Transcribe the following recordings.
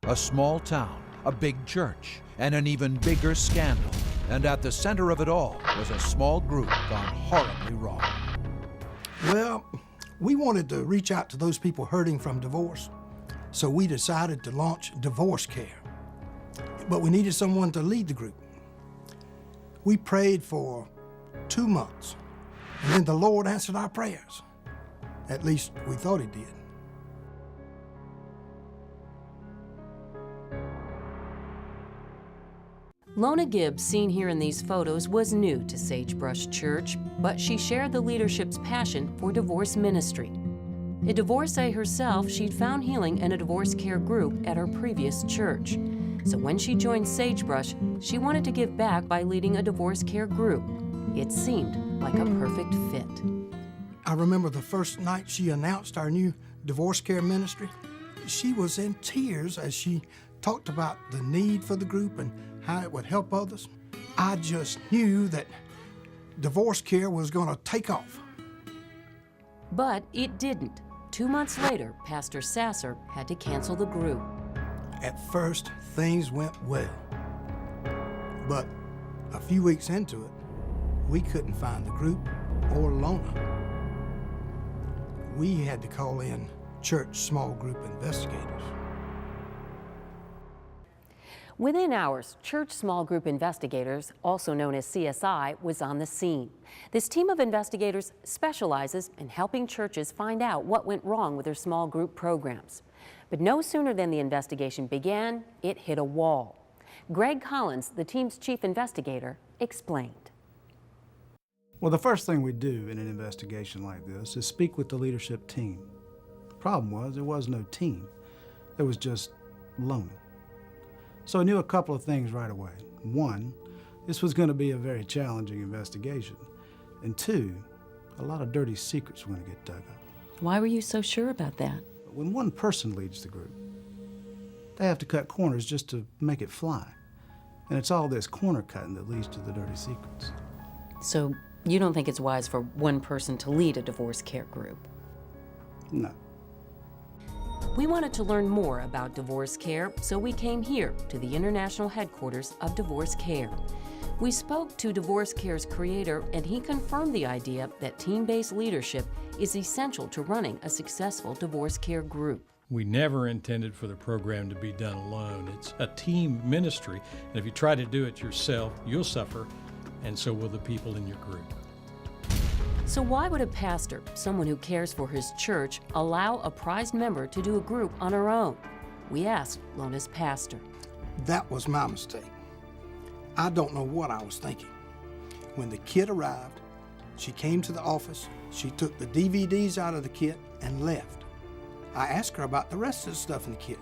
A small town, a big church, and an even bigger scandal. And at the center of it all was a small group gone horribly wrong. Well, we wanted to reach out to those people hurting from divorce, so we decided to launch Divorce Care. But we needed someone to lead the group. We prayed for 2 months, and then the Lord answered our prayers. At least we thought He did. Lona Gibbs, seen here in these photos, was new to Sagebrush Church, but she shared the leadership's passion for divorce ministry. A divorcee herself, she'd found healing in a divorce care group at her previous church. So when she joined Sagebrush, she wanted to give back by leading a divorce care group. It seemed like a perfect fit. I remember the first night she announced our new divorce care ministry. She was in tears as she talked about the need for the group and how it would help others. I just knew that divorce care was going to take off. But it didn't. 2 months later, Pastor Sasser had to cancel the group. At first, things went well. But a few weeks into it, we couldn't find the group or Lona. We had to call in church small group investigators. Within hours, church small group investigators, also known as CSI, was on the scene. This team of investigators specializes in helping churches find out what went wrong with their small group programs. But no sooner than the investigation began, it hit a wall. Greg Collins, the team's chief investigator, explained. Well, the first thing we do in an investigation like this is speak with the leadership team. The problem was there was no team. There was just Lona. So I knew a couple of things right away. One, this was going to be a very challenging investigation. And two, a lot of dirty secrets were going to get dug up. Why were you so sure about that? When one person leads the group, they have to cut corners just to make it fly. And it's all this corner cutting that leads to the dirty secrets. So you don't think it's wise for one person to lead a divorce care group? No. We wanted to learn more about divorce care, so we came here to the international headquarters of Divorce Care. We spoke to Divorce Care's creator, and he confirmed the idea that team-based leadership is essential to running a successful divorce care group. We never intended for the program to be done alone. It's a team ministry, and if you try to do it yourself, you'll suffer, and so will the people in your group. So why would a pastor, someone who cares for his church, allow a prized member to do a group on her own? We asked Lona's pastor. That was my mistake. I don't know what I was thinking. When the kit arrived, she came to the office, she took the DVDs out of the kit and left. I asked her about the rest of the stuff in the kit.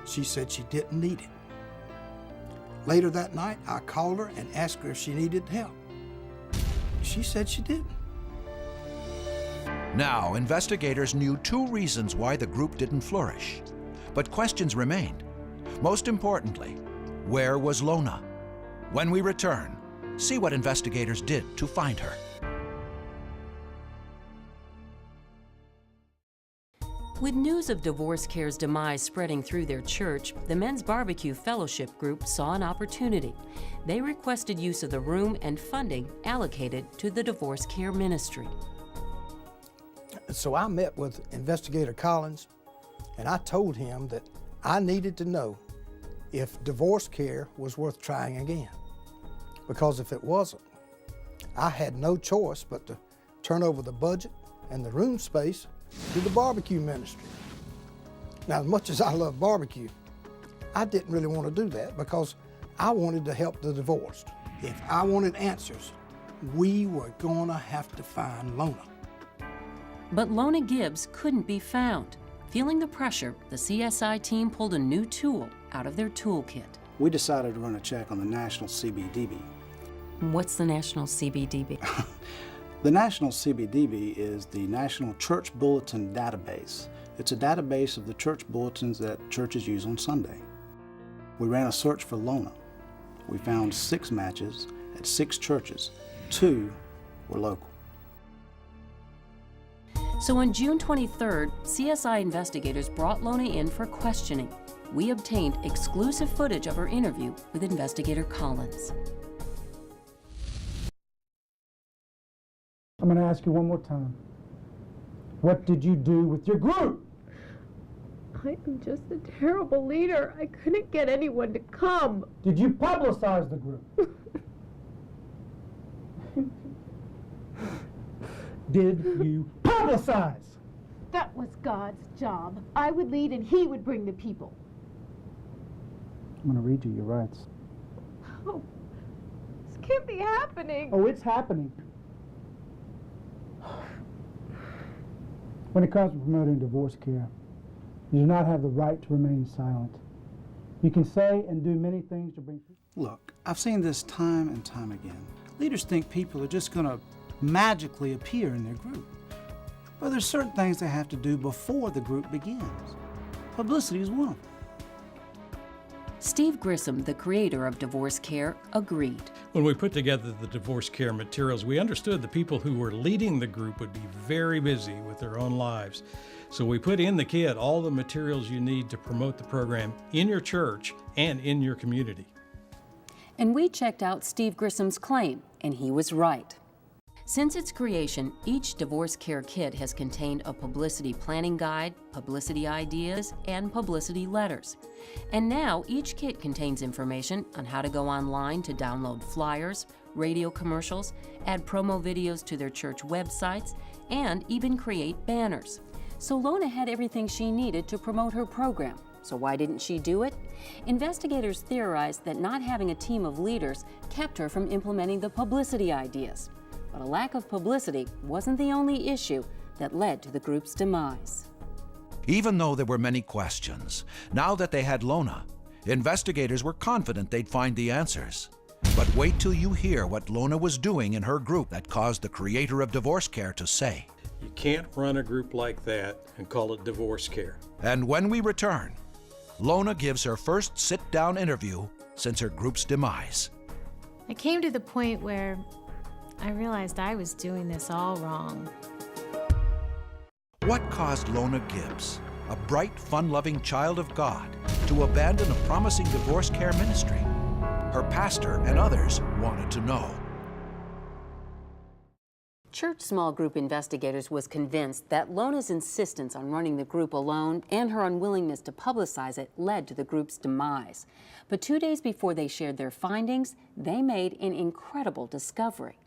She said she didn't need it. Later that night, I called her and asked her if she needed help. She said she didn't. Now, investigators knew 2 reasons why the group didn't flourish. But questions remained. Most importantly, where was Lona? When we return, see what investigators did to find her. With news of Divorce Care's demise spreading through their church, the Men's Barbecue Fellowship Group saw an opportunity. They requested use of the room and funding allocated to the Divorce Care ministry. So I met with Investigator Collins, and I told him that I needed to know if divorce care was worth trying again. Because if it wasn't, I had no choice but to turn over the budget and the room space to the barbecue ministry. Now, as much as I love barbecue, I didn't really want to do that because I wanted to help the divorced. If I wanted answers, we were gonna have to find Lona. But Lona Gibbs couldn't be found. Feeling the pressure, the CSI team pulled a new tool out of their toolkit. We decided to run a check on the National CBDB. What's the National CBDB? The National CBDB is the National Church Bulletin Database. It's a database of the church bulletins that churches use on Sunday. We ran a search for Lona. We found 6 matches at 6 churches. 2 were local. So on June 23rd, CSI investigators brought Lona in for questioning. we obtained exclusive footage of her interview with Investigator Collins. I'm going to ask you one more time. What did you do with your group? I am just a terrible leader. I couldn't get anyone to come. Did you publicize the group? Did you publicize? That was God's job. I would lead and he would bring the people. I'm going to read you your rights. Oh, this can't be happening. Oh, it's happening. When it comes to promoting divorce care, you do not have the right to remain silent. You can say and do many things to bring people. Look, I've seen this time and time again. Leaders think people are just going to magically appear in their group. But there's certain things they have to do before the group begins. Publicity is one of them. Steve Grissom, the creator of Divorce Care, agreed. When we put together the divorce care materials, we understood the people who were leading the group would be very busy with their own lives. So we put in the kit all the materials you need to promote the program in your church and in your community. And we checked out Steve Grissom's claim, and he was right. Since its creation, each Divorce Care kit has contained a publicity planning guide, publicity ideas, and publicity letters. And now each kit contains information on how to go online to download flyers, radio commercials, add promo videos to their church websites, and even create banners. So Lona had everything she needed to promote her program. So why didn't she do it? Investigators theorized that not having a team of leaders kept her from implementing the publicity ideas. But a lack of publicity wasn't the only issue that led to the group's demise. Even though there were many questions, now that they had Lona, investigators were confident they'd find the answers. But wait till you hear what Lona was doing in her group that caused the creator of Divorce Care to say. You can't run a group like that and call it divorce care. And when we return, Lona gives her first sit-down interview since her group's demise. I came to the point where I realized I was doing this all wrong. What caused Lona Gibbs, a bright, fun-loving child of God, to abandon a promising divorce care ministry? Her pastor and others wanted to know. Church small group investigators was convinced that Lona's insistence on running the group alone and her unwillingness to publicize it led to the group's demise. But 2 days before they shared their findings, they made an incredible discovery.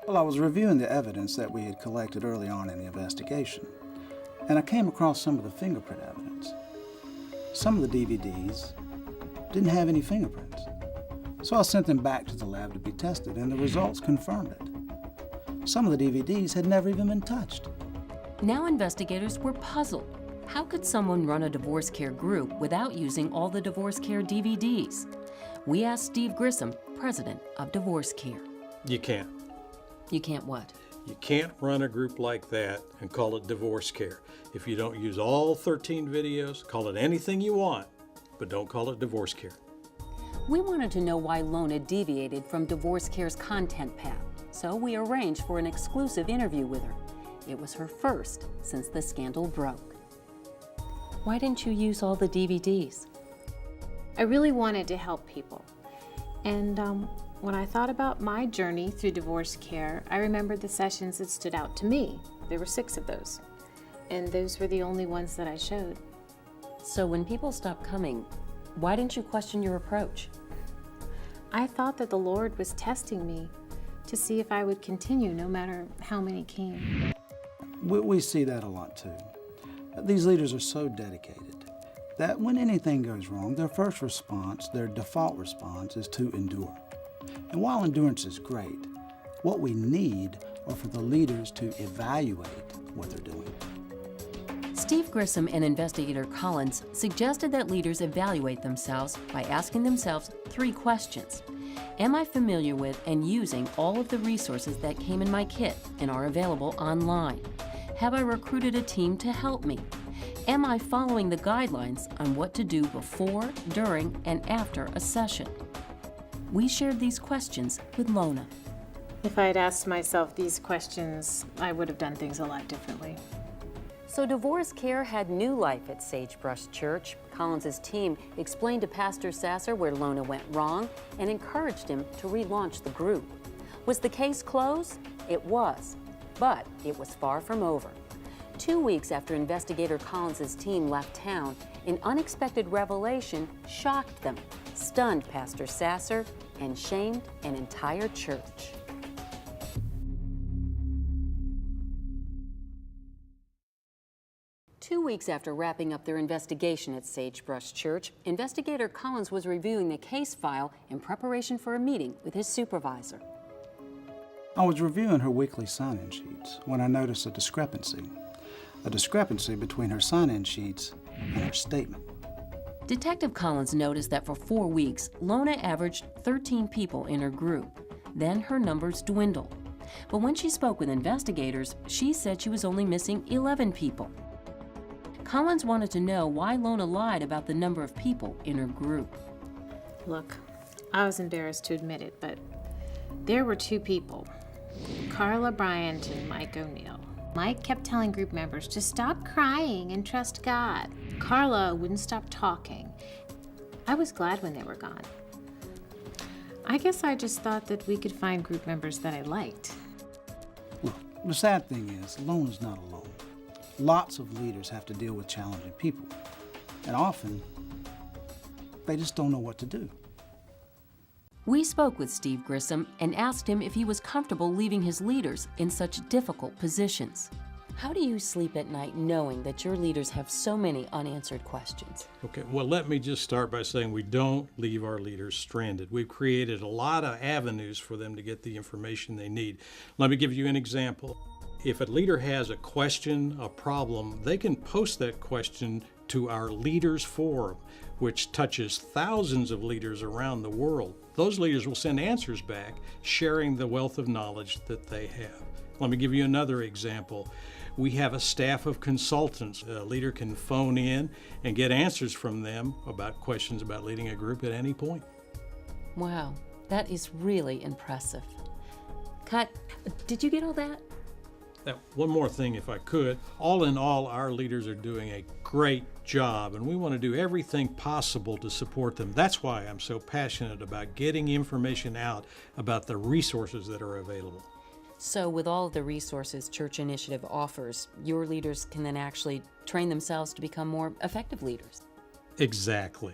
Well, I was reviewing the evidence that we had collected early on in the investigation, and I came across some of the fingerprint evidence. Some of the DVDs didn't have any fingerprints, so I sent them back to the lab to be tested, and the results confirmed it. Some of the DVDs had never even been touched. Now investigators were puzzled. How could someone run a divorce care group without using all the divorce care DVDs? We asked Steve Grissom, president of Divorce Care. You can't. You can't what? You can't run a group like that and call it divorce care. If you don't use all 13 videos, call it anything you want, but don't call it divorce care. We wanted to know why Lona deviated from Divorce Care's content path, so we arranged for an exclusive interview with her. It was her first since the scandal broke. Why didn't you use all the DVDs? I really wanted to help people. And when I thought about my journey through divorce care, I remembered the sessions that stood out to me. There were 6 of those. And those were the only ones that I showed. So when people stopped coming, why didn't you question your approach? I thought that the Lord was testing me to see if I would continue no matter how many came. We see that a lot too. These leaders are so dedicated that when anything goes wrong, their first response, their default response, is to endure. And while endurance is great, what we need are for the leaders to evaluate what they're doing. Steve Grissom and investigator Collins suggested that leaders evaluate themselves by asking themselves 3 questions. Am I familiar with and using all of the resources that came in my kit and are available online? Have I recruited a team to help me? Am I following the guidelines on what to do before, during, and after a session? We shared these questions with Lona. If I had asked myself these questions, I would have done things a lot differently. So divorce care had new life at Sagebrush Church. Collins's team explained to Pastor Sasser where Lona went wrong and encouraged him to relaunch the group. Was the case closed? It was, but it was far from over. 2 weeks after investigator Collins's team left town, an unexpected revelation shocked them, stunned Pastor Sasser, and shamed an entire church. Two weeks after wrapping up their investigation at Sagebrush Church, investigator Collins was reviewing the case file in preparation for a meeting with his supervisor. I was reviewing her weekly sign-in sheets when I noticed a discrepancy between her sign-in sheets and her statement. Detective Collins noticed that for 4 weeks, Lona averaged 13 people in her group. Then her numbers dwindled. But when she spoke with investigators, she said she was only missing 11 people. Collins wanted to know why Lona lied about the number of people in her group. Look, I was embarrassed to admit it, but there were 2 people, Carla Bryant and Mike O'Neill. Mike kept telling group members to stop crying and trust God. Carla wouldn't stop talking. I was glad when they were gone. I guess I just thought that we could find group members that I liked. Look, the sad thing is, Lona's not alone. Lots of leaders have to deal with challenging people, and often they just don't know what to do. We spoke with Steve Grissom and asked him if he was comfortable leaving his leaders in such difficult positions. How do you sleep at night knowing that your leaders have so many unanswered questions? Okay, well, let me just start by saying we don't leave our leaders stranded. We've created a lot of avenues for them to get the information they need. Let me give you an example. If a leader has a question, a problem, they can post that question to our Leaders Forum, which touches thousands of leaders around the world. Those leaders will send answers back, sharing the wealth of knowledge that they have. Let me give you another example. We have a staff of consultants. A leader can phone in and get answers from them about questions about leading a group at any point. Wow, that is really impressive. Cut, did you get all that? Now, one more thing, if I could. All in all, our leaders are doing a great job, and we want to do everything possible to support them. That's why I'm so passionate about getting information out about the resources that are available. So with all of the resources Church Initiative offers, your leaders can then actually train themselves to become more effective leaders. Exactly.